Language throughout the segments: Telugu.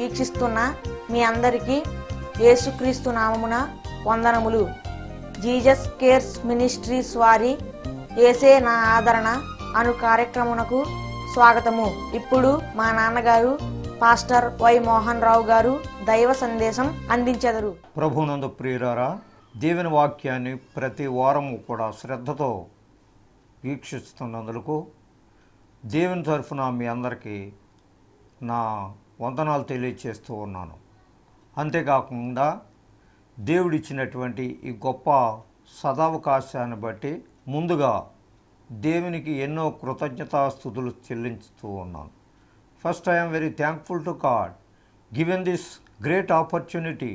వీక్షిస్తున్న మీ అందరికీ యేసుక్రీస్తు నామమున వందనములు. జీసస్ కేర్స్ మినిస్ట్రీస్ వారి యేసే నా ఆదరణ అను కార్యక్రమునకు స్వాగతము. ఇప్పుడు మా నాన్నగారు పాస్టర్ వై మోహన్ రావు గారు దైవ సందేశం అందించెదరు. ప్రభునందు ప్రియులారా, దేవుని వాక్యాన్ని ప్రతి వారము కూడా శ్రద్ధతో వీక్షిస్తున్నందుకు దేవుని తరఫున మీ అందరికీ నా వందనాలు తెలియచేస్తూ ఉన్నాను. అంతేకాకుండా దేవుడిచ్చినటువంటి ఈ గొప్ప సదావకాశాన్ని బట్టి ముందుగా దేవునికి ఎన్నో కృతజ్ఞతాస్తుతులు చెల్లించుతూ ఉన్నాను. First I am very thankful to God given this great opportunity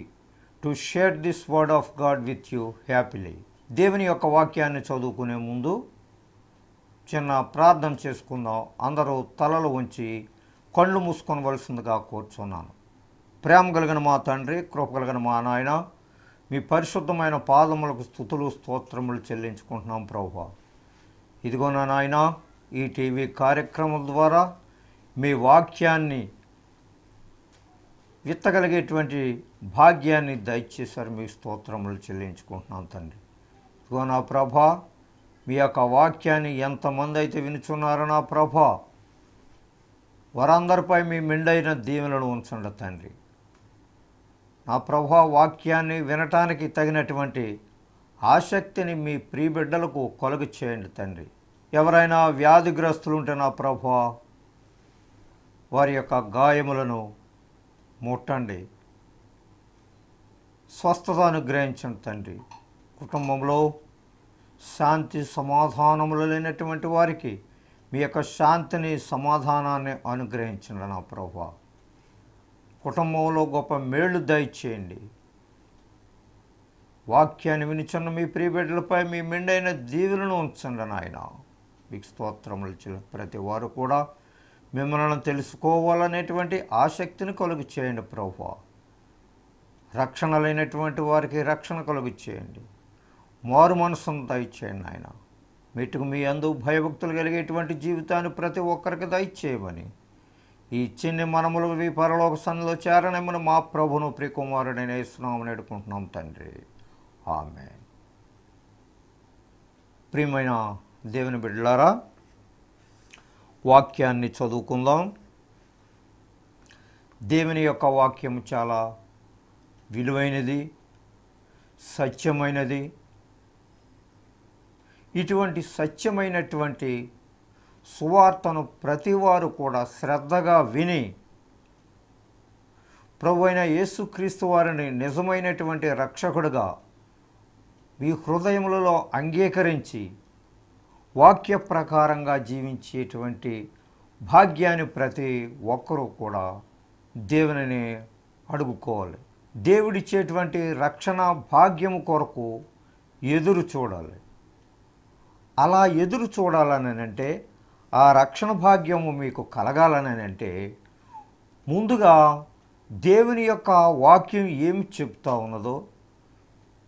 to share this word of God with you happily. దేవుని యొక్క వాక్యాన్ని చదువుకునే ముందు చిన్న ప్రార్థన చేసుకుందాం. అందరూ తలలు ఉంచి కళ్ళు మూసుకొనవలసిందిగా కోరుచున్నాను. ప్రేమ కలిగిన మా తండ్రి, కృప కలిగిన మా నాయన, మీ పరిశుద్ధమైన పాదములకు స్తుతులు స్తోత్రములు చెల్లించుకుంటున్నాం ప్రభువా. ఇదిగో నా నాయన, ఈ టీవీ కార్యక్రమం ద్వారా మీ వాక్యాన్ని విత్తగలిగేటువంటి భాగ్యాన్ని దయచేశారు. మీ స్తోత్రములు చెల్లించుకుంటున్నాం తండ్రి. ఇదిగో నా ప్రభా, మీ యొక్క వాక్యాన్ని ఎంతమంది అయితే వినుచున్నారో నా ప్రభా, వారందరిపై మీ మెండైన దీవెనలను ఉంచండి తండ్రి. నా ప్రభా, వాక్యాన్ని వినటానికి తగినటువంటి ఆసక్తిని మీ ప్రియబిడ్డలకు కలుగు చేయండి తండ్రి. ఎవరైనా వ్యాధిగ్రస్తులు ఉంటే నా ప్రభా, వారి యొక్క గాయములను ముట్టండి, స్వస్థత అనుగ్రహించండి తండ్రి. కుటుంబంలో శాంతి సమాధానములు లేనటువంటి వారికి మీ యొక్క శాంతిని సమాధానాన్ని అనుగ్రహించండి నా ప్రభువా. కుటుంబంలో గొప్ప మేళ్ళు దయచేయండి. వాక్యాన్ని వినిచున్న మీ ప్రియబిడ్డలపై మీ మెండైన దీవెనలను ఉంచండి నాయన. మీకు స్తోత్రములు. ప్రతి వారు కూడా మిమ్మల్ని తెలుసుకోవాలనేటువంటి ఆసక్తిని కలుగు చేయండి ప్రభువా. రక్షణ లేనటువంటి వారికి రక్షణ కలుగు చేయండి. మారు మనసును దయచేయండి ఆయన. మీటుకు మీ అందు భయభక్తులు కలిగేటువంటి జీవితాన్ని ప్రతి ఒక్కరికి దయచేయమని ఈ చిన్ని మనములు మీ పరలోక సన్నిధిలో చేరనేమని మా ప్రభును ప్రియకుమారుడైన యేసునామమున వేడుకుంటున్నాం తండ్రి. ఆమేన్. ప్రియమైన దేవుని బిడ్డలారా, వాక్యాన్ని చదువుకుందాం. దేవుని యొక్క వాక్యం చాలా విలువైనది, సత్యమైనది. ఇటువంటి సత్యమైనటువంటి సువార్తను ప్రతివారు కూడా శ్రద్ధగా విని ప్రభువైన యేసుక్రీస్తు వారిని నిజమైనటువంటి రక్షకుడుగా మీ హృదయములలో అంగీకరించి వాక్య ప్రకారంగా జీవించేటువంటి భాగ్యాన్ని ప్రతి ఒక్కరూ కూడా దేవునిని అడుగుకోవాలి. దేవుడిచ్చేటువంటి రక్షణ భాగ్యము కొరకు ఎదురు చూడాలి. అలా ఎదురు చూడాలని అంటే, ఆ రక్షణ భాగ్యము మీకు కలగాలని అంటే, ముందుగా దేవుని యొక్క వాక్యం ఏమి చెప్తా ఉన్నదో,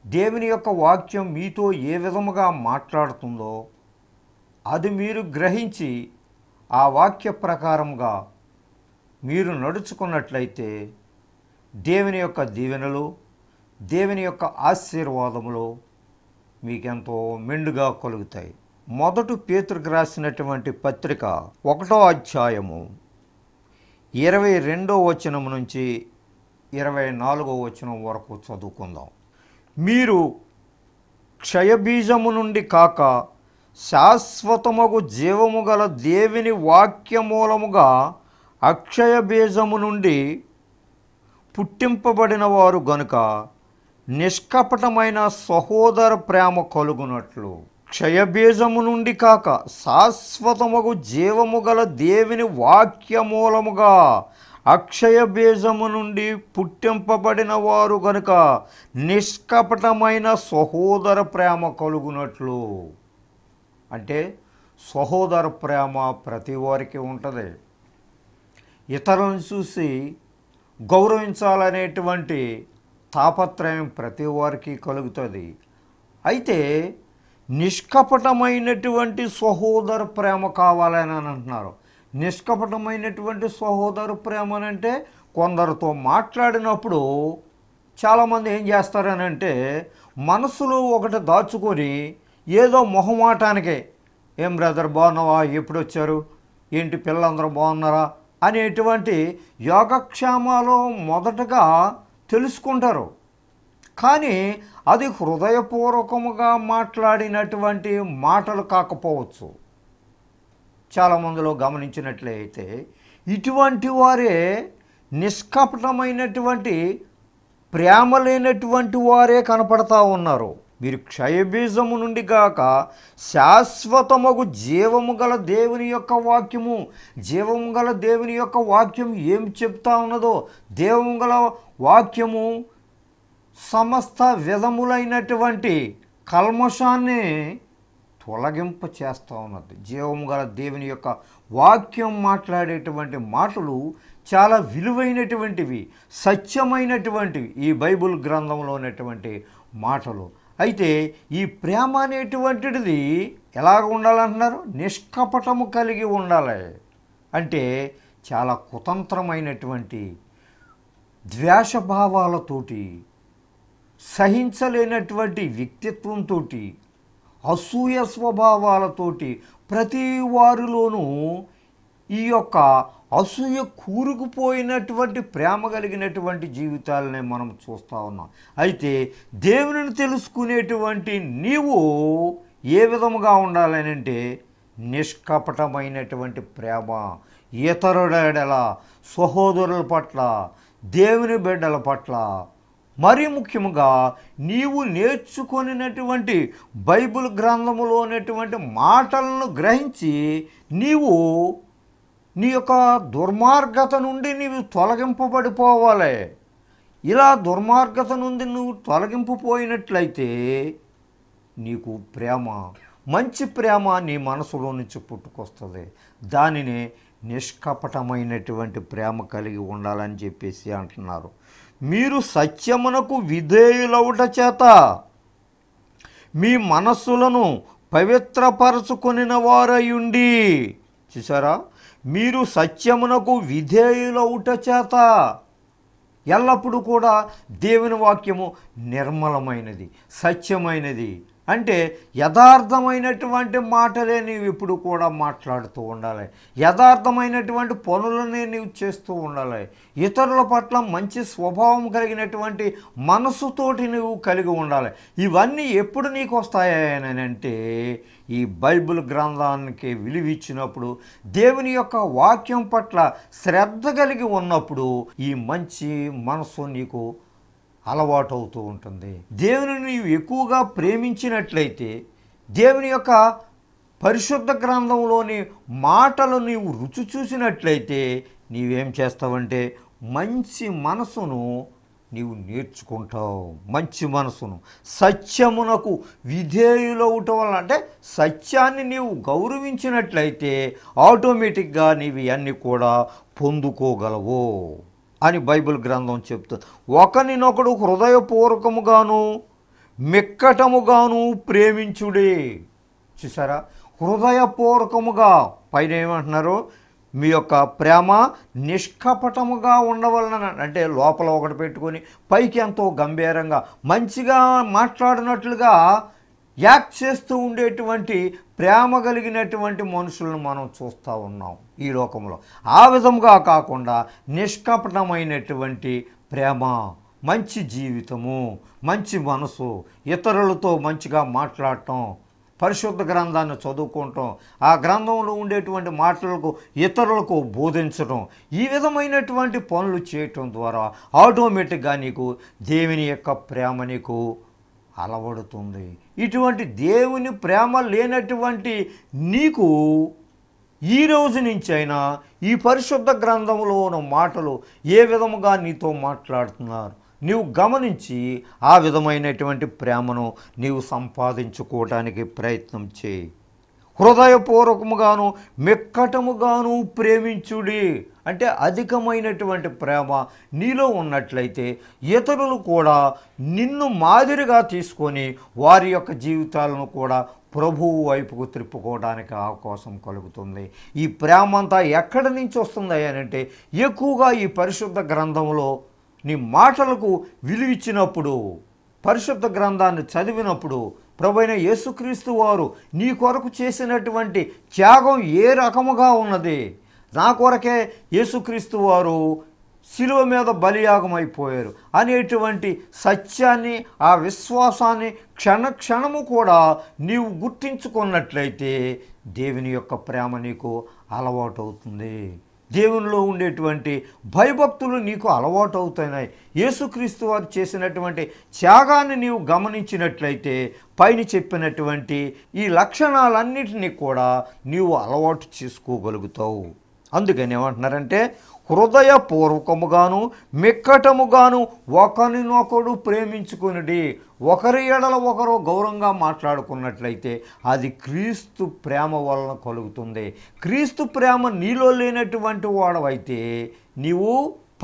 దేవుని యొక్క వాక్యం మీతో ఏ విధముగా మాట్లాడుతుందో అది మీరు గ్రహించి ఆ వాక్య ప్రకారంగా మీరు నడుచుకున్నట్లయితే దేవుని యొక్క దీవెనలు, దేవుని యొక్క ఆశీర్వాదములు మీకెంతో మెండుగా కలుగుతాయి. మొదటి పేతురుకు రాసినటువంటి పత్రిక 1వ అధ్యాయము 22వ వచనం నుంచి 24వ వచనం వరకు చదువుకుందాం. మీరు క్షయబీజము నుండి కాక శాశ్వతమగు జీవము గల దేవుని వాక్యమూలముగా అక్షయ బీజము నుండి పుట్టింపబడిన వారు గనుక నిష్కపటమైన సహోదర ప్రేమ కలుగునట్లు. క్షయబీజము నుండి కాక శాశ్వతమగు జీవము గల దేవుని వాక్యమూలముగా అక్షయ బీజము నుండి పుట్టింపబడిన వారు గనుక నిష్కపటమైన సహోదర ప్రేమ కలుగునట్లు. అంటే సహోదర ప్రేమ ప్రతి వారికి ఉంటుంది. ఇతరులను చూసి గౌరవించాలనేటువంటి తాపత్రయం ప్రతి వారికి కలుగుతుంది. అయితే నిష్కపటమైనటువంటి సహోదర ప్రేమ కావాలని అంటున్నారు. నిష్కపటమైనటువంటి సహోదర ప్రేమ అంటే కొందరితో మాట్లాడినప్పుడు చాలామంది ఏం చేస్తారనంటే మనసులో ఒకటి దాచుకొని ఏదో మొహమాటానికే, ఏం బ్రదర్ బాగున్నావా, ఎప్పుడు వచ్చారు, ఏంటి పిల్లలందరూ బాగున్నారా అనేటువంటి యోగక్షేమాలు మొదటగా తెలుసుకుంటారు. కానీ అది హృదయపూర్వకముగా మాట్లాడినటువంటి మాటలు కాకపోవచ్చు. చాలామందిలో గమనించినట్లయితే ఇటువంటి వారే నిష్కపటమైనటువంటి ప్రేమ లేనటువంటి వారే కనపడతా ఉన్నారు. మీరు క్షయబీజము నుండి గాక శాశ్వతమగు జీవము గల దేవుని యొక్క వాక్యము, జీవము గల దేవుని యొక్క వాక్యం ఏం చెప్తా ఉన్నదో, దేవుని గల వాక్యము సమస్త విధములైనటువంటి కల్మషాన్ని తొలగింప చేస్తూ ఉన్నది. జీవము గల దేవుని యొక్క వాక్యం మాట్లాడేటువంటి మాటలు చాలా విలువైనటువంటివి, సత్యమైనటువంటివి ఈ బైబిల్ గ్రంథంలో ఉన్నటువంటి మాటలు. అయితే ఈ ప్రేమ అనేటువంటిది ఎలాగ ఉండాలంటున్నారు? నిష్కపటము కలిగి ఉండాలి. అంటే చాలా కుతంత్రమైనటువంటి ద్వేషభావాలతోటి, సహించలేనటువంటి వ్యక్తిత్వంతో, అసూయ స్వభావాలతోటి ప్రతి వారిలోనూ ఈ యొక్క అసూయ కూరుకుపోయినటువంటి ప్రేమ కలిగినటువంటి జీవితాలనే మనం చూస్తూ ఉన్నాం. అయితే దేవునిని తెలుసుకునేటువంటి నీవు ఏ విధముగా ఉండాలని అంటే నిష్కపటమైనటువంటి ప్రేమ, ఇతరుల సహోదరుల పట్ల, దేవుని బిడ్డల పట్ల, మరీ ముఖ్యంగా నీవు నేర్చుకొనినటువంటి బైబిల్ గ్రంథములో ఉన్నటువంటి మాటలను గ్రహించి నీవు నీ యొక్క దుర్మార్గత నుండి నీవు తొలగింపబడిపోవాలి. ఇలా దుర్మార్గత నుండి నువ్వు తొలగింపపోయినట్లయితే నీకు ప్రేమ, మంచి ప్రేమ నీ మనసులో నుంచి పుట్టుకొస్తుంది. దానినే నిష్కపటమైనటువంటి ప్రేమ కలిగి ఉండాలని చెప్పేసి అంటున్నారు. మీరు సత్యమునకు విధేయులవుట చేత మీ మనస్సులను పవిత్రపరచుకొనిన వారయుండి. చూసారా, మీరు సత్యమునకు విధేయులవుట చేత. ఎల్లప్పుడూ కూడా దేవుని వాక్యము నిర్మలమైనది, సత్యమైనది. అంటే యథార్థమైనటువంటి మాటలే నీవు ఇప్పుడు కూడా మాట్లాడుతూ ఉండాలి. యథార్థమైనటువంటి పనులనే నీవు చేస్తూ ఉండాలి. ఇతరుల పట్ల మంచి స్వభావం కలిగినటువంటి మనసుతోటి నువ్వు కలిగి ఉండాలి. ఇవన్నీ ఎప్పుడు నీకు వస్తాయని అంటే ఈ బైబిల్ గ్రంథానికి విలువిచ్చినప్పుడు, దేవుని యొక్క వాక్యం పట్ల శ్రద్ధ కలిగి ఉన్నప్పుడు ఈ మంచి మనసు నీకు అలవాటు అవుతూ ఉంటుంది. దేవుని నీవు ఎక్కువగా ప్రేమించినట్లయితే, దేవుని యొక్క పరిశుద్ధ గ్రంథంలోని మాటలు నీవు రుచి చూసినట్లయితే నీవేం చేస్తావంటే మంచి మనసును నీవు నేర్చుకుంటావు. మంచి మనసును, సత్యమునకు విధేయులవటం వల్ల, అంటే సత్యాన్ని నీవు గౌరవించినట్లయితే ఆటోమేటిక్గా నీవు అన్నీ కూడా పొందుకోగలవు అని బైబిల్ గ్రంథం చెప్తుంది. ఒకరినొకడు హృదయపూర్వకముగాను మిక్కటముగాను ప్రేమించుడే. చూసారా, హృదయపూర్వకముగా పైన ఏమంటున్నారు? మీ యొక్క ప్రేమ నిష్కపటముగా ఉండవలన, అంటే లోపల ఒకటి పెట్టుకొని పైకి ఎంతో గంభీరంగా మంచిగా మాట్లాడినట్లుగా యాక్ట్ చేస్తూ ఉండేటువంటి ప్రేమ కలిగినటువంటి మనుషులను మనం చూస్తూ ఉన్నాం ఈ లోకంలో. ఆ విధంగా కాకుండా నిష్కపటమైనటువంటి ప్రేమ, మంచి జీవితము, మంచి మనసు, ఇతరులతో మంచిగా మాట్లాడటం, పరిశుద్ధ గ్రంథాన్ని చదువుకోవటం, ఆ గ్రంథంలో ఉండేటువంటి మాటలకు ఇతరులకు బోధించటం, ఈ విధమైనటువంటి పనులు చేయటం ద్వారా ఆటోమేటిక్గా నీకు దేవుని యొక్క ప్రేమ నీకు అలవడుతుంది. ఇటువంటి దేవుని ప్రేమ లేనటువంటి నీకు ఈ రోజు నుంచి అయినా ఈ పరిశుద్ధ గ్రంథంలో ఉన్న మాటలు ఏ విధముగా నీతో మాట్లాడుతున్నారు నీవు గమనించి ఆ విధమైనటువంటి ప్రేమను నీవు సంపాదించుకోవడానికి ప్రయత్నం చేయి. హృదయపూర్వకముగాను మిక్కటముగాను ప్రేమించుడి. అంటే అధికమైనటువంటి ప్రేమ నీలో ఉన్నట్లయితే ఇతరులు కూడా నిన్ను మాదిరిగా తీసుకొని వారి యొక్క జీవితాలను కూడా ప్రభువు వైపుకు త్రిప్పుకోవడానికి అవకాశం కలుగుతుంది. ఈ ప్రేమ అంతా ఎక్కడి నుంచి వస్తుంది అంటే ఎక్కువగా ఈ పరిశుద్ధ గ్రంథంలో నీ మాటలకు విలువిచ్చినప్పుడు, పరిశుద్ధ గ్రంథాన్ని చదివినప్పుడు ప్రభువైన యేసుక్రీస్తు వారు నీ కొరకు చేసినటువంటి త్యాగం ఏ రకముగా ఉన్నది, నా కొరకే యేసుక్రీస్తు వారు శిలువ మీద బలియాగమైపోయారు అనేటువంటి సత్యాన్ని, ఆ విశ్వాసాన్ని క్షణము కూడా నీవు గుర్తించుకున్నట్లయితే దేవుని యొక్క ప్రేమ నీకు అలవాటు అవుతుంది. దేవునిలో ఉండేటువంటి భయభక్తులు నీకు అలవాటు అవుతున్నాయి. యేసుక్రీస్తు వారు చేసినటువంటి త్యాగాన్ని నీవు గమనించినట్లయితే పైన చెప్పినటువంటి ఈ లక్షణాలన్నిటినీ కూడా నీవు అలవాటు చేసుకోగలుగుతావు. అందుకని ఏమంటున్నారంటే హృదయపూర్వకముగాను మిక్కటముగాను ఒకరినొకడు ప్రేమించుకునుడి. ఒకరి ఎడల ఒకరు గౌరవంగా మాట్లాడుకున్నట్లయితే అది క్రీస్తు ప్రేమ వలన కలుగుతుంది. క్రీస్తు ప్రేమ నీలో లేనటువంటి వాడవైతే నీవు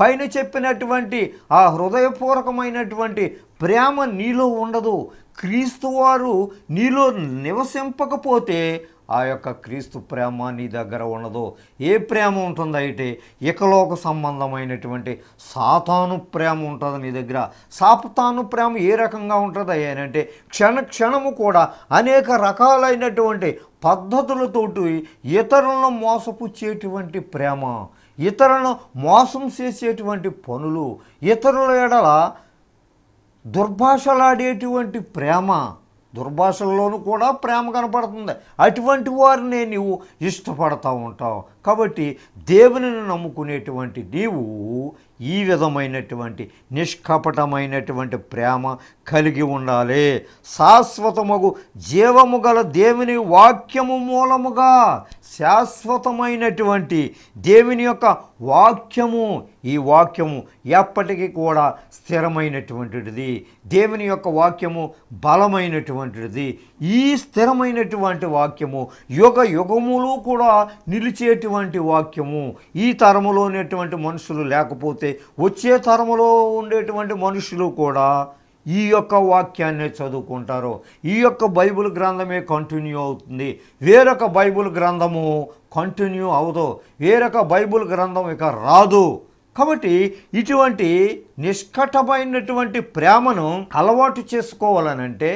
పైన చెప్పినటువంటి ఆ హృదయపూర్వకమైనటువంటి ప్రేమ నీలో ఉండదు. క్రీస్తు వారు నీలో నివసింపకపోతే ఆ యొక్క క్రీస్తు ప్రేమ నీ దగ్గర ఉండదు. ఏ ప్రేమ ఉంటుంది అయితే ఇకలోక సంబంధమైనటువంటి సాతాను ప్రేమ ఉంటుంది నీ దగ్గర. సాతాను ప్రేమ ఏ రకంగా ఉంటుంది అంటే క్షణము కూడా అనేక రకాలైనటువంటి పద్ధతులతోటి ఇతరులను మోసపుచ్చేటువంటి ప్రేమ, ఇతరులను మోసం చేసేటువంటి పనులు, ఇతరుల ఎడల దుర్భాషలాడేటువంటి ప్రేమ, దుర్భాషల్లోనూ కూడా ప్రేమ కనపడుతుంది. అటువంటి వారినే నీవు ఇష్టపడతా ఉంటావు. కాబట్టి దేవునిని నమ్ముకునేటువంటి నీవు ఈ విధమైనటువంటి నిష్కపటమైనటువంటి ప్రేమ కలిగి ఉండాలి. శాశ్వతమగు జీవము గల దేవుని వాక్యము మూలముగా, శాశ్వతమైనటువంటి దేవుని యొక్క వాక్యము, ఈ వాక్యము ఎప్పటికీ కూడా స్థిరమైనటువంటిది. దేవుని యొక్క వాక్యము బలమైనటువంటిది. ఈ స్థిరమైనటువంటి వాక్యము యుగ యుగములు కూడా నిలిచేటువంటి వాక్యము. ఈ తరములో ఉండేటువంటి మనుషులు లేకపోతే వచ్చే తరములో ఉండేటువంటి మనుషులు కూడా ఈ యొక్క వాక్యాన్ని చదువుకుంటారు. ఈ యొక్క బైబిల్ గ్రంథమే కంటిన్యూ అవుతుంది. వేరొక బైబిల్ గ్రంథము కంటిన్యూ అవదు. వేరొక బైబిల్ గ్రంథం ఇక రాదు. కాబట్టి ఇటువంటి నిష్కటమైనటువంటి ప్రేమను అలవాటు చేసుకోవాలనంటే,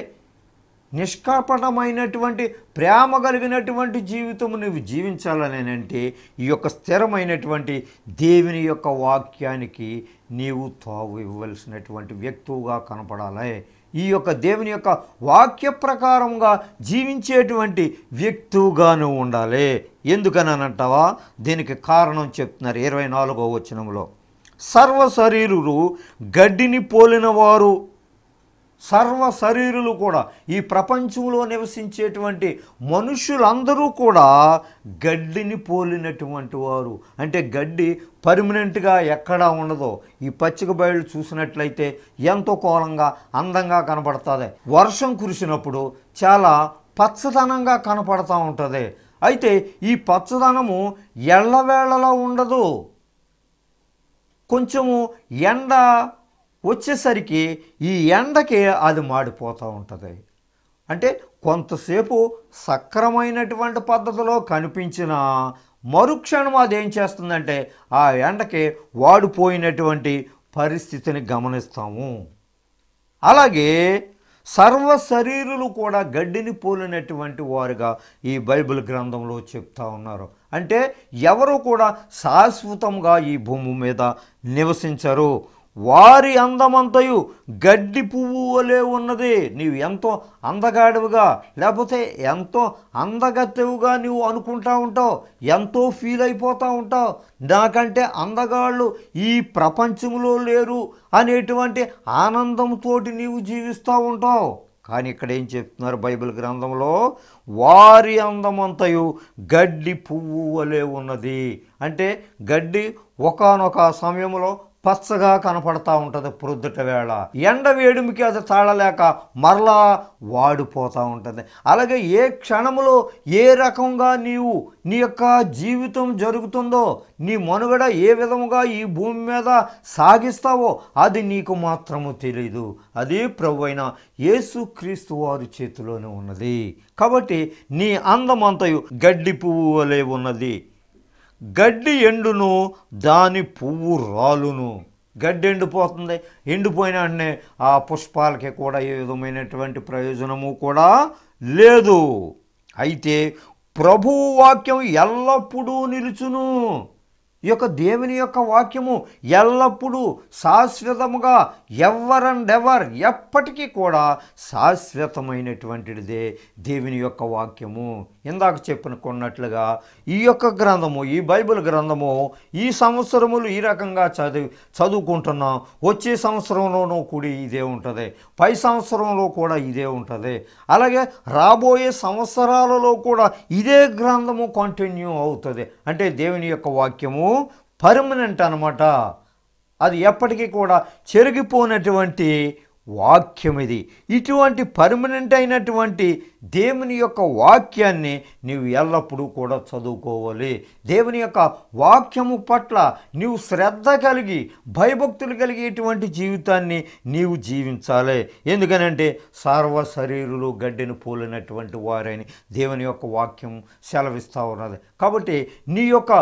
నిష్కపటమైనటువంటి ప్రేమ కలిగినటువంటి జీవితము నువ్వు జీవించాలని అంటే ఈ యొక్క స్థిరమైనటువంటి దేవుని యొక్క వాక్యానికి నీవు తావు ఇవ్వవలసినటువంటి వ్యక్తిగా కనపడాలి. ఈ యొక్క దేవుని యొక్క వాక్య ప్రకారంగా జీవించేటువంటి వ్యక్తిగా నువ్వు ఉండాలి. ఎందుకని అంటావా? దీనికి కారణం చెప్తున్నారు 24వ వచనంలో. సర్వ శరీరులు గడ్డిని పోలిన వారు, సర్వ శరీరులు కూడా ఈ ప్రపంచంలో నివసించేటువంటి మనుషులందరూ కూడా గడ్డిని పోలినటువంటి వారు. అంటే గడ్డి పర్మనెంట్గా ఎక్కడా ఉండదు. ఈ పచ్చిక బయలు చూసినట్లయితే ఎంతో కోలంగా అందంగా కనపడుతుంది. వర్షం కురిసినప్పుడు చాలా పచ్చదనంగా కనపడుతూ ఉంటుంది. అయితే ఈ పచ్చదనము ఎల్లవేళలా ఉండదు. కొంచెము ఎండ వచ్చేసరికి ఈ ఎండకి అది మాడిపోతూ ఉంటుంది. అంటే కొంతసేపు సక్రమైనటువంటి పద్ధతిలో కనిపించిన మరుక్షణం అదేం చేస్తుందంటే ఆ ఎండకి వాడిపోయినటువంటి పరిస్థితిని గమనిస్తాము. అలాగే సర్వ శరీరులు కూడా గడ్డిని పోలినటువంటి వారుగా ఈ బైబిల్ గ్రంథంలో చెప్తా ఉన్నారు. అంటే ఎవరు కూడా శాశ్వతంగా ఈ భూమి మీద నివసించరు. వారి అందమంతయు గడ్డి పువ్వు వలె ఉన్నది. నీవు ఎంతో అందగాడివిగా లేకపోతే ఎంతో అందగత్తెవుగా నువ్వు అనుకుంటా ఉంటావు, ఎంతో ఫీల్ అయిపోతూ ఉంటావు. నాకంటే అందగాళ్ళు ఈ ప్రపంచంలో లేరు అనేటువంటి ఆనందంతో నీవు జీవిస్తూ ఉంటావు. కానీ ఇక్కడ ఏం చెప్తున్నారు బైబిల్ గ్రంథంలో? వారి అందమంతయు గడ్డి పువ్వు వలె ఉన్నది. అంటే గడ్డి ఒకానొక సమయంలో పచ్చగా కనపడతా ఉంటుంది. ప్రొద్దుట వేళ ఎండ వేడిమికి అది తాళలేక మరలా వాడిపోతూ ఉంటుంది. అలాగే ఏ క్షణంలో ఏ రకంగా నీవు నీ యొక్క జీవితం జరుగుతుందో, నీ మనుగడ ఏ విధముగా ఈ భూమి మీద సాగిస్తావో అది నీకు మాత్రము తెలీదు. అది ప్రభువైన యేసుక్రీస్తు వారి చేతిలోనే ఉన్నది. కాబట్టి నీ అందమంతయు గడ్డి పువ్వు వలె ఉన్నది. గడ్డి ఎండును, దాని పువ్వు రాలును. గడ్డి ఎండిపోతుంది, ఎండిపోయిన వెంటనే ఆ పుష్పాలకి కూడా ఏ విధమైనటువంటి ప్రయోజనము కూడా లేదు. అయితే ప్రభువు వాక్యం ఎల్లప్పుడూ నిలుచును. ఈ యొక్క దేవుని యొక్క వాక్యము ఎల్లప్పుడూ శాశ్వతముగా ఎవర్ ఎప్పటికీ కూడా శాశ్వతమైనటువంటిదే దేవుని యొక్క వాక్యము. ఇందాక చెప్పుకున్నట్లుగా ఈ యొక్క గ్రంథము, ఈ బైబిల్ గ్రంథము ఈ సంవత్సరములు ఈ రకంగా చదువుకుంటున్నాం. వచ్చే సంవత్సరంలోనూ కూడా ఇదే ఉంటుంది, పై సంవత్సరంలో కూడా ఇదే ఉంటుంది. అలాగే రాబోయే సంవత్సరాలలో కూడా ఇదే గ్రంథము కంటిన్యూ అవుతుంది. అంటే దేవుని యొక్క వాక్యము పర్మనెంట్ అన్నమాట. అది ఎప్పటికీ కూడా చెరిగిపోయినటువంటి వాక్యం ఇది. ఇటువంటి పర్మనెంట్ అయినటువంటి దేవుని యొక్క వాక్యాన్ని నీవు ఎల్లప్పుడూ కూడా చదువుకోవాలి. దేవుని యొక్క వాక్యము పట్ల నీవు శ్రద్ధ కలిగి భయభక్తులు కలిగేటువంటి జీవితాన్ని నీవు జీవించాలి. ఎందుకనంటే సర్వ శరీరులు గడ్డిని పోలినటువంటి వారని దేవుని యొక్క వాక్యం సెలవిస్తూ ఉన్నది. కాబట్టి నీ యొక్క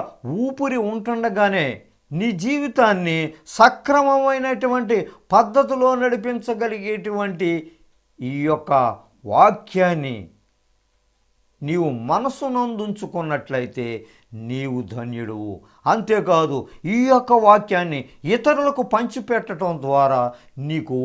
ఊపిరి ఉంటుండగానే నీ జీవితాన్ని సక్రమమైనటువంటి పద్ధతిలో నడిపించగలిగేటువంటి ఈ యొక్క వాక్యాన్ని నీవు మనసునందుంచుకున్నట్లయితే నీవు ధన్యుడువు. అంతేకాదు ఈ యొక్క వాక్యాన్ని ఇతరులకు పంచిపెట్టడం ద్వారా నీకు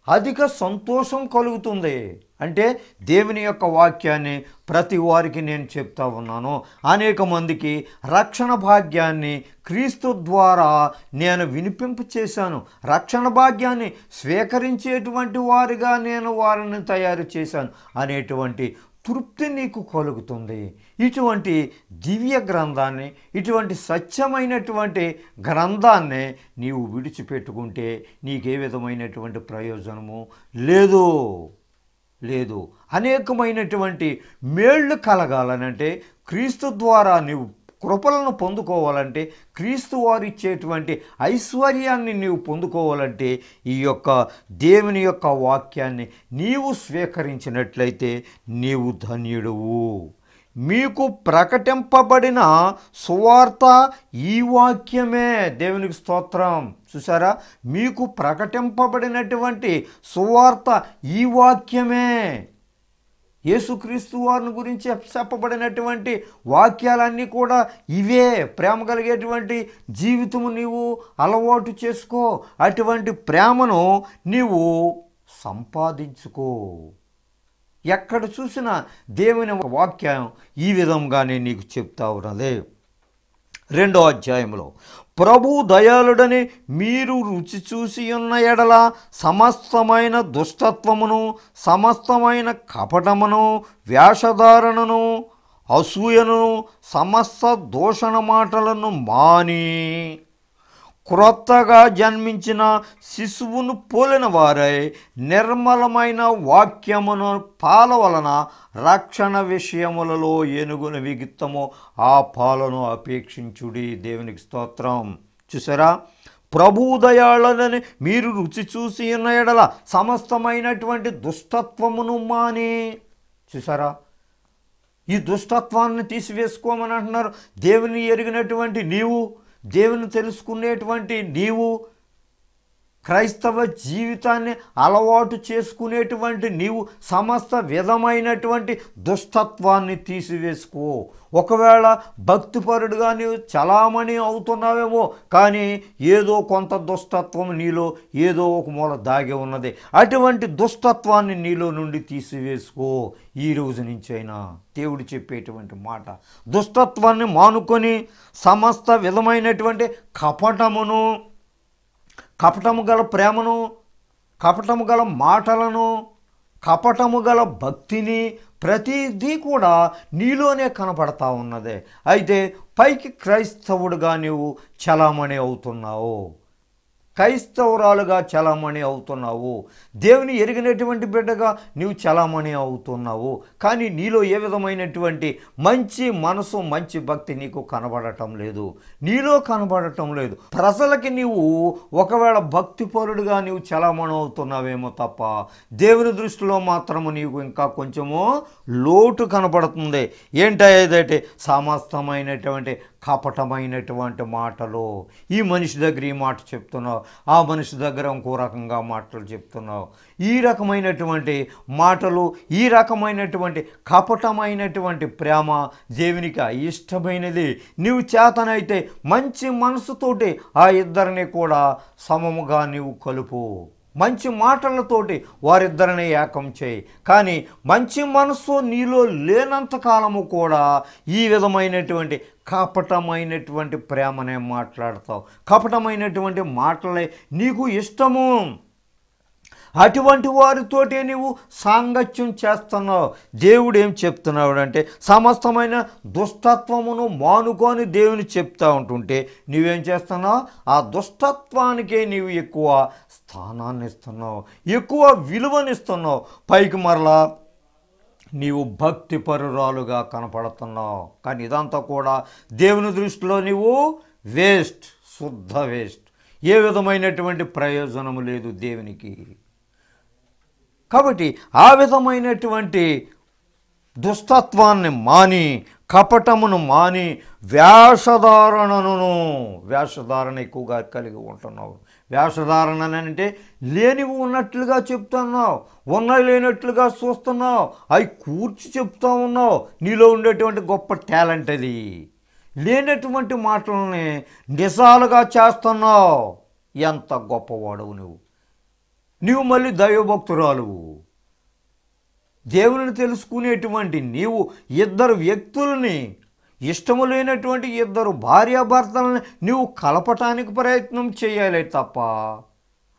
అధిక సంతోషం కలుగుతుంది. అంటే దేవుని యొక్క వాక్యాన్ని ప్రతి వారికి నేను చెప్తా ఉన్నాను. అనేక మందికి రక్షణ భాగ్యాన్ని క్రీస్తు ద్వారా నేను వినిపింపు చేశాను. రక్షణ భాగ్యాన్ని స్వీకరించేటువంటి వారిగా నేను వారిని తయారు చేశాను అనేటువంటి తృప్తి నీకు కలుగుతుంది. ఇటువంటి దివ్య గ్రంథాన్ని, ఇటువంటి సత్యమైనటువంటి గ్రంథాన్ని నీవు విడిచిపెట్టుకుంటే నీకే విధమైనటువంటి ప్రయోజనము లేదు. అనేకమైనటువంటి మేళ్ళు కలగాలనంటే, క్రీస్తు ద్వారా నీవు కృపలను పొందుకోవాలంటే, క్రీస్తు వారు ఇచ్చేటువంటి ఐశ్వర్యాన్ని నీవు పొందుకోవాలంటే ఈ యొక్క దేవుని యొక్క వాక్యాన్ని నీవు స్వీకరించినట్లయితే నీవు ధన్యుడువు. మీకు ప్రకటింపబడిన సువార్త ఈ వాక్యమే. దేవునికి స్తోత్రం. చూసారా, మీకు ప్రకటింపబడినటువంటి సువార్త ఈ వాక్యమే. యేసుక్రీస్తు వారిని గురించి చెప్పబడినటువంటి వాక్యాలన్నీ కూడా ఇవే. ప్రేమ కలిగేటువంటి జీవితము నీవు అలవాటు చేసుకో. అటువంటి ప్రేమను నీవు సంపాదించుకో. ఎక్కడ చూసినా దేవుని వాక్యం ఈ విధంగానే నీకు చెప్తా ఉన్నది. 2వ అధ్యాయంలో ప్రభు దయాళుడని మీరు రుచి చూసి ఉన్న ఎడల సమస్తమైన దుష్టత్వమును, సమస్తమైన కపటమును, వేషధారణను, అసూయను, సమస్త దూషణ మాటలను మాని క్రొత్తగా జన్మించిన శిశువును పోలిన వారై నిర్మలమైన వాక్యమును పాల వలన రక్షణ విషయములలో ఏనుగున విగిత్తమో ఆ పాలను అపేక్షించుడి. దేవునికి స్తోత్రం. చూసారా, ప్రభువు దయాళుడని మీరు రుచి చూసి ఉన్న ఎడల సమస్తమైనటువంటి దుష్టత్వమును మాని. చూసారా, ఈ దుష్టత్వాన్ని తీసివేసుకోమని అంటున్నారు. దేవుని ఎరిగినటువంటి నీవు, దేవుని తెలుసుకునేటువంటి నీవు, క్రైస్తవ జీవితాన్ని అలవాటు చేసుకునేటువంటి నీవు సమస్త విధమైనటువంటి దుష్టత్వాన్ని తీసివేసుకో. ఒకవేళ భక్తిపరుడుగా నీవు చలామణి అవుతున్నావేమో, కానీ ఏదో కొంత దుష్టత్వం నీలో ఏదో ఒక మూల దాగి ఉన్నది. అటువంటి దుష్టత్వాన్ని నీలో నుండి తీసివేసుకో. ఈ రోజు నుంచైనా దేవుడు చెప్పేటువంటి మాట, దుష్టత్వాన్ని మానుకొని సమస్త విధమైనటువంటి కపటమును, కపటము గల ప్రేమను, కపటము గల మాటలను, కపటము గల భక్తిని, ప్రతిదీ కూడా నీలోనే కనపడతా ఉన్నదే. అయితే పైకి క్రైస్తవుడుగా నీవు చలామణి అవుతున్నావు. క్రైస్తవురాలుగా చలామణి అవుతున్నావు, దేవుని ఎరిగినటువంటి బిడ్డగా నీవు చలామణి అవుతున్నావు. కానీ నీలో ఏ విధమైనటువంటి మంచి మనసు, మంచి భక్తి నీకు కనబడటం లేదు, నీలో కనబడటం లేదు. ప్రజలకి నీవు ఒకవేళ భక్తిపరుడుగా నీవు చలామణి అవుతున్నావేమో తప్ప దేవుని దృష్టిలో మాత్రము నీకు ఇంకా కొంచెము లోటు కనబడుతుంది. ఏంటంటే సమస్తమైనటువంటి కపటమైనటువంటి మాటలు. ఈ మనిషి దగ్గర ఈ మాట చెప్తున్నావు, ఆ మనిషి దగ్గర ఇంకో రకంగా మాటలు చెప్తున్నావు. ఈ రకమైనటువంటి మాటలు, ఈ రకమైనటువంటి కపటమైనటువంటి ప్రేమ దేవునికి ఇష్టమైనది. నీవు చేతనైతే మంచి మనసుతోటి ఆ ఇద్దరిని కూడా సమముగా నీవు కలుపు, మంచి మాటలతోటి వారిద్దరిని ఏకం చేయి. కానీ మంచి మనసు నీలో లేనంత కాలము కూడా ఈ విధమైనటువంటి కపటమైనటువంటి ప్రేమనే మాట్లాడతావు, కపటమైనటువంటి మాటలే నీకు ఇష్టము. అటువంటి వారితోటే నీవు సాంగత్యం చేస్తున్నావు. దేవుడు ఏం చెప్తున్నాడు అంటే సమస్తమైన దుష్టత్వమును మానుకొని దేవుని చెప్తా ఉంటుంటే నువ్వేం చేస్తున్నావు? ఆ దుష్టత్వానికే నీవు ఎక్కువ స్థానాన్ని ఇస్తున్నావు, ఎక్కువ విలువనిస్తున్నావు. పైకి మరలా నీవు భక్తిపరురాలుగా కనపడుతున్నావు. కానీ ఇదంతా కూడా దేవుని దృష్టిలో నీవు వేస్ట్, శుద్ధ వేస్ట్. ఏ విధమైనటువంటి ప్రయోజనము లేదు దేవునికి. కాబట్టి ఆ విధమైనటువంటి దుష్టత్వాన్ని మాని, కపటమును మాని, వేషధారణ ఎక్కువగా కలిగి ఉంటున్నావు. వేషధారణ అంటే లేనివి ఉన్నట్లుగా చెప్తున్నావు, ఉన్నవి లేనట్లుగా చూస్తున్నావు, అవి కూర్చి చెప్తా ఉన్నావు. నీలో ఉండేటువంటి గొప్ప టాలెంట్ అది. లేనటువంటి మాటలని నిజాలుగా చేస్తున్నావు. ఎంత గొప్పవాడవు నీవు మళ్ళీ దైవభక్తురాలువు. దేవుని తెలుసుకునేటువంటి నీవు ఇద్దరు వ్యక్తులని, ఇష్టము లేనటువంటి ఇద్దరు భార్యాభర్తలని నీవు కలపటానికి ప్రయత్నం చేయాలి తప్ప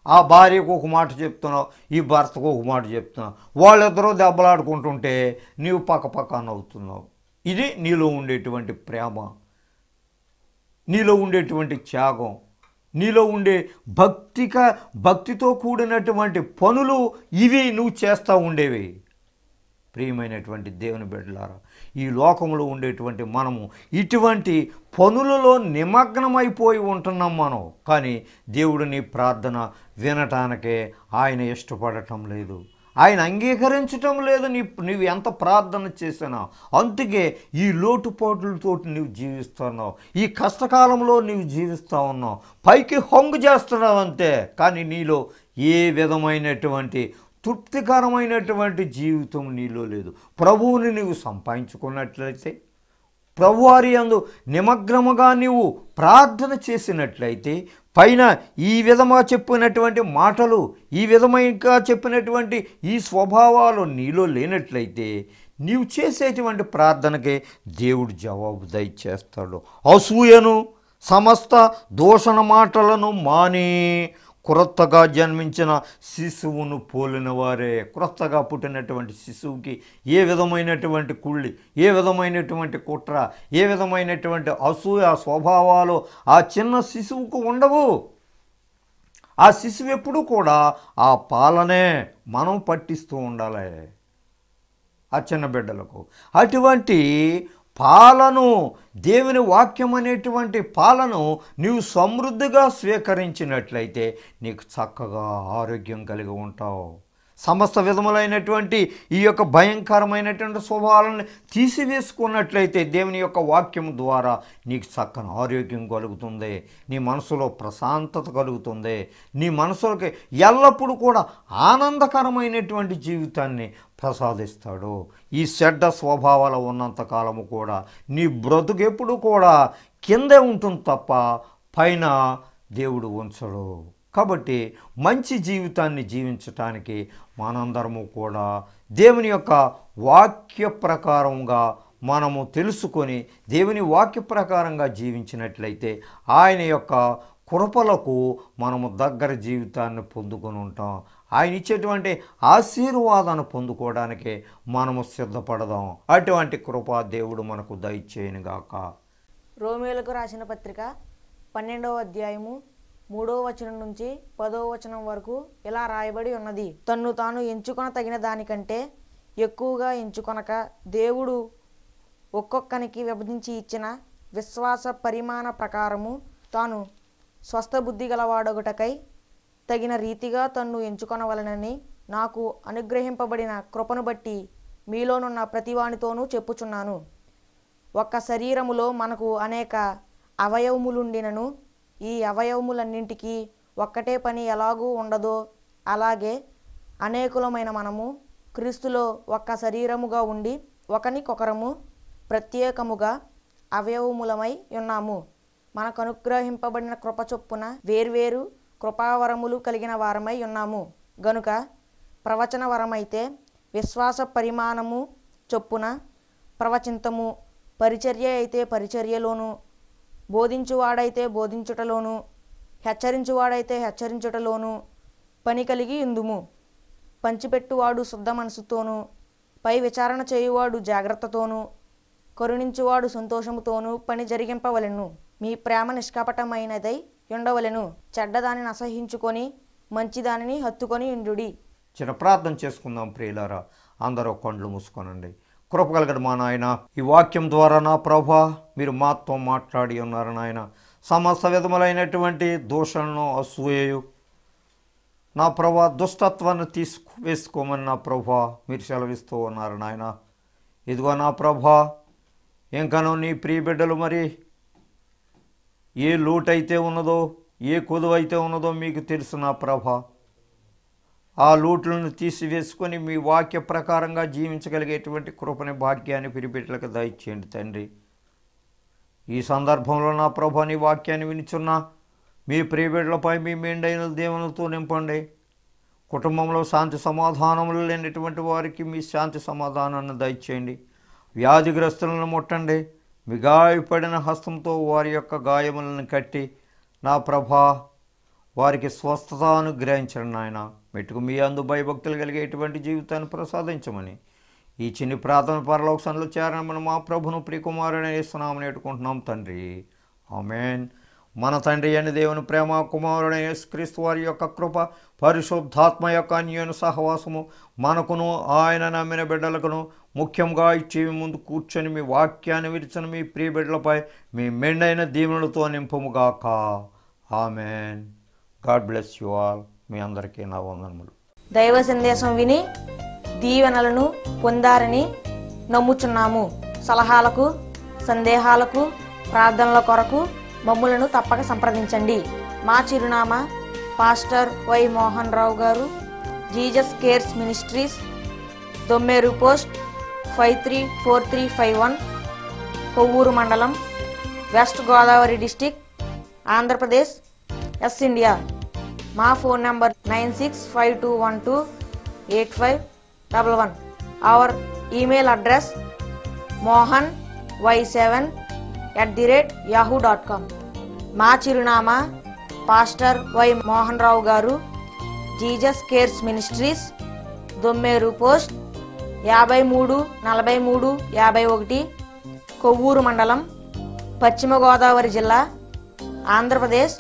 ఆ భార్యకు ఒక మాట చెప్తున్నావు, ఈ భర్తకు ఒక మాట చెప్తున్నావు, వాళ్ళిద్దరూ దెబ్బలాడుకుంటుంటే నీవు పక్క నవ్వుతున్నావు. ఇది నీలో ఉండేటువంటి ప్రేమ, నీలో ఉండేటువంటి త్యాగం, నీలో ఉండే భక్తితో కూడినటువంటి పనులు ఇవి నువ్వు చేస్తూ ఉండేవి. ప్రియమైనటువంటి దేవుని బిడ్డలారా, ఈ లోకంలో ఉండేటువంటి మనము ఇటువంటి పనులలో నిమగ్నమైపోయి ఉంటున్నాం మనం. కానీ దేవుడు నీ ప్రార్థన వినటానికే ఆయన ఇష్టపడటం లేదు, ఆయన అంగీకరించటం లేదు. నీవు ఎంత ప్రార్థన చేసినా. అందుకే ఈ లోటుపాట్లతో నీవు జీవిస్తున్నావు, ఈ కష్టకాలంలో నీవు జీవిస్తూ ఉన్నావు. పైకి హొంగు చేస్తున్నావు అంతే, కానీ నీలో ఏ విధమైనటువంటి తృప్తికరమైనటువంటి జీవితం నీలో లేదు. ప్రభువుని నీవు సంపాదించుకున్నట్లయితే, ప్రభువారి యందు నిమగ్నముగా నీవు ప్రార్థన చేసినట్లయితే, పైన ఈ విధంగా చెప్పినటువంటి మాటలు, ఈ విధంగా చెప్పినటువంటి ఈ స్వభావాలు నీలో లేనట్లయితే నీవు చేసేటువంటి ప్రార్థనకే దేవుడు జవాబు దయచేస్తాడు. అసూయను, సమస్త దూషణ మాటలను మాని క్రొత్తగా జన్మించిన శిశువును పోలిన వారే. క్రొత్తగా పుట్టినటువంటి శిశువుకి ఏ విధమైనటువంటి కుళ్ళి, ఏ విధమైనటువంటి కుట్ర, ఏ విధమైనటువంటి అసూయ స్వభావాలు ఆ చిన్న శిశువుకు ఉండవు. ఆ శిశువు ఎప్పుడు కూడా ఆ పాలనే మనం పట్టిస్తూ ఉండాలి ఆ చిన్న బిడ్డలకు. అటువంటి పాలను, దేవుని వాక్యం అనేటువంటి పాలను నీవు సమృద్ధిగా స్వీకరించినట్లయితే నీకు చక్కగా ఆరోగ్యం కలిగి ఉంటావు. సమస్త విధములైనటువంటి ఈ యొక్క భయంకరమైనటువంటి స్వభావాలను తీసివేసుకున్నట్లయితే దేవుని యొక్క వాక్యం ద్వారా నీకు చక్కని ఆరోగ్యం కలుగుతుంది, నీ మనసులో ప్రశాంతత కలుగుతుంది, నీ మనసులకి ఎల్లప్పుడూ కూడా ఆనందకరమైనటువంటి జీవితాన్ని ప్రసాదిస్తాడు. ఈ చెడ్డ స్వభావాలు ఉన్నంతకాలము కూడా నీ బ్రతుకు ఎప్పుడు కూడా కిందే ఉంటుంది తప్ప పైన దేవుడు ఉంచడు. కాబట్టి మంచి జీవితాన్ని జీవించటానికి మనందరము కూడా దేవుని యొక్క వాక్య ప్రకారంగా మనము తెలుసుకొని దేవుని వాక్య ప్రకారంగా జీవించినట్లయితే ఆయన యొక్క కృపలకు మనము దగ్గర జీవితాన్ని పొందుకొని ఉంటాం. ఆయన ఇచ్చేటువంటి ఆశీర్వాదాన్ని పొందుకోవడానికే మనము సిద్ధపడదాం. అటువంటి కృప దేవుడు మనకు దయచేయనుగాక. రోమేలకు రాసిన పత్రిక 12వ అధ్యాయము 3వ వచనం నుంచి 10వ వచనం వరకు ఇలా రాయబడి ఉన్నది. తన్ను తాను ఎంచుకొన తగిన దానికంటే ఎక్కువగా ఎంచుకొనక దేవుడు ఒక్కొక్కనికి విభజించి ఇచ్చిన విశ్వాస పరిమాణ ప్రకారము తాను స్వస్థ బుద్ధి గలవాడొకటకై తగిన రీతిగా తన్ను ఎంచుకొనవలనని నాకు అనుగ్రహింపబడిన కృపను బట్టి మీలోనున్న ప్రతివానితోనూ చెప్పుచున్నాను. ఒక్క శరీరములో మనకు అనేక అవయవములుండినను ఈ అవయవములన్నింటికీ ఒక్కటే పని ఎలాగూ ఉండదో అలాగే అనేకులమైన మనము క్రీస్తులో ఒక్క శరీరముగా ఉండి ఒకనికొకరము ప్రత్యేకముగా అవయవములమై ఉన్నాము. మనకు అనుగ్రహింపబడిన కృప చొప్పున వేర్వేరు కృపావరములు కలిగిన వారమై ఉన్నాము గనుక ప్రవచన వరమైతే విశ్వాస పరిమాణము చొప్పున ప్రవచింతము, పరిచర్య అయితే పరిచర్యలోను, బోధించువాడైతే బోధించుటలోను, హెచ్చరించువాడైతే హెచ్చరించుటలోను పని కలిగి ఉందుము. పంచిపెట్టువాడు శుద్ధ మనసుతోనూ, పై విచారణ చేయువాడు జాగ్రత్తతోనూ, కరుణించువాడు సంతోషముతోనూ పని జరిగింపవలెను. మీ ప్రేమ నిష్కపటమైనదై ఉండవలెను. చెడ్డదానిని అసహించుకొని మంచిదానిని హత్తుకొని ఉండుడి. చిన్న ప్రార్థన చేసుకుందాం ప్రియులారా. అందరూ కళ్ళు మూసుకోనండి. కృపగలగడు మా నాయన, ఈ వాక్యం ద్వారా నా ప్రభా మీరు మాతో మాట్లాడి ఉన్నారు నాయన. సమస్త విధములైనటువంటి దోషణను, అసూయయు నా ప్రభా దుష్టత్వాన్ని వేసుకోమని నా ప్రభా మీరు సెలవిస్తూ ఉన్నారు నాయన. ఇదిగో నా ప్రభా ఇంకనూ నీ ప్రియ బిడ్డలు మరి ఏ లోటైతే ఉన్నదో, ఏ కొదువైతే ఉన్నదో మీకు తెలుసు నా ప్రభా. ఆ లోటులను తీసివేసుకొని మీ వాక్య ప్రకారంగా జీవించగలిగేటువంటి కృపని, భాగ్యాన్ని పిరిబిడ్డలకు దయచేయండి తండ్రి. ఈ సందర్భంలో నా ప్రభా నీ వాక్యాన్ని వినిచున్న మీ ప్రియబిడ్డలపై మీ మెండైన దేవునితో నింపండి. కుటుంబంలో శాంతి సమాధానములు లేనటువంటి వారికి మీ శాంతి సమాధానాన్ని దయచేయండి. వ్యాధిగ్రస్తులను ముట్టండి. మీ గాయపడిన హస్తంతో వారి యొక్క గాయములను కట్టి నా ప్రభా వారికి స్వస్థత అనుగ్రహించండి నాయన. మెట్టుకు మీ అందు భయభక్తులు కలిగేటువంటి జీవితాన్ని ప్రసాదించమని ఈ చిన్ని ప్రార్థన పరలోక సందులో చేరమని మా ప్రభును ప్రియకుమారుని యేసునామమున వేడుకుంటున్నాం తండ్రి. ఆమేన్. మన తండ్రి అయిన దేవుని ప్రేమ, కుమారుడైన యేసుక్రీస్తు వారి యొక్క కృప, పరిశుద్ధాత్మ యొక్క అన్యోన్య సహవాసము మనకును ఆయన నమ్మిన బిడ్డలకును, ముఖ్యంగా ఇచ్చి ముందు కూర్చొని మీ వాక్యాన్ని విరిచిన మీ ప్రియ బిడ్డలపై మీ మెండైన దీవెనలతో నింపుముగాక. ఆమేన్. God bless you all. మీ అందరికీ నా వందనములు. దైవ సందేశం విని దీవెనలను పొందారని నమ్ముచున్నాము. సలహాలకు, సందేహాలకు, ప్రార్థనల కొరకు మమ్ములను తప్పక సంప్రదించండి. మా చిరునామా పాస్టర్ వై మోహన్ రావు గారు, Jesus cares ministries, Dommeru post 534351, Kovvur మండలం, west Godavari district, Andhra Pradesh, S India. మా phone number 9652128511. Our email address mohany7@yahoo.com. మా చిరునామా పాస్టర్ వై మోహన్ రావు గారు, Jesus cares ministries, Dommeru post 534351, Kovvur మండలం, పశ్చిమ గోదావరి జిల్లా, ఆంధ్రప్రదేశ్,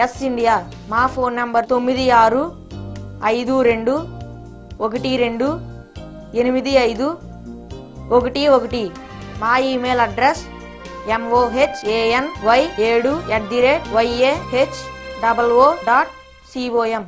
ఎస్ ఇండియా. మా ఫోన్ నంబర్ 9652128511. మా ఈమెయిల్ అడ్రస్ mohany7@yahoo.com.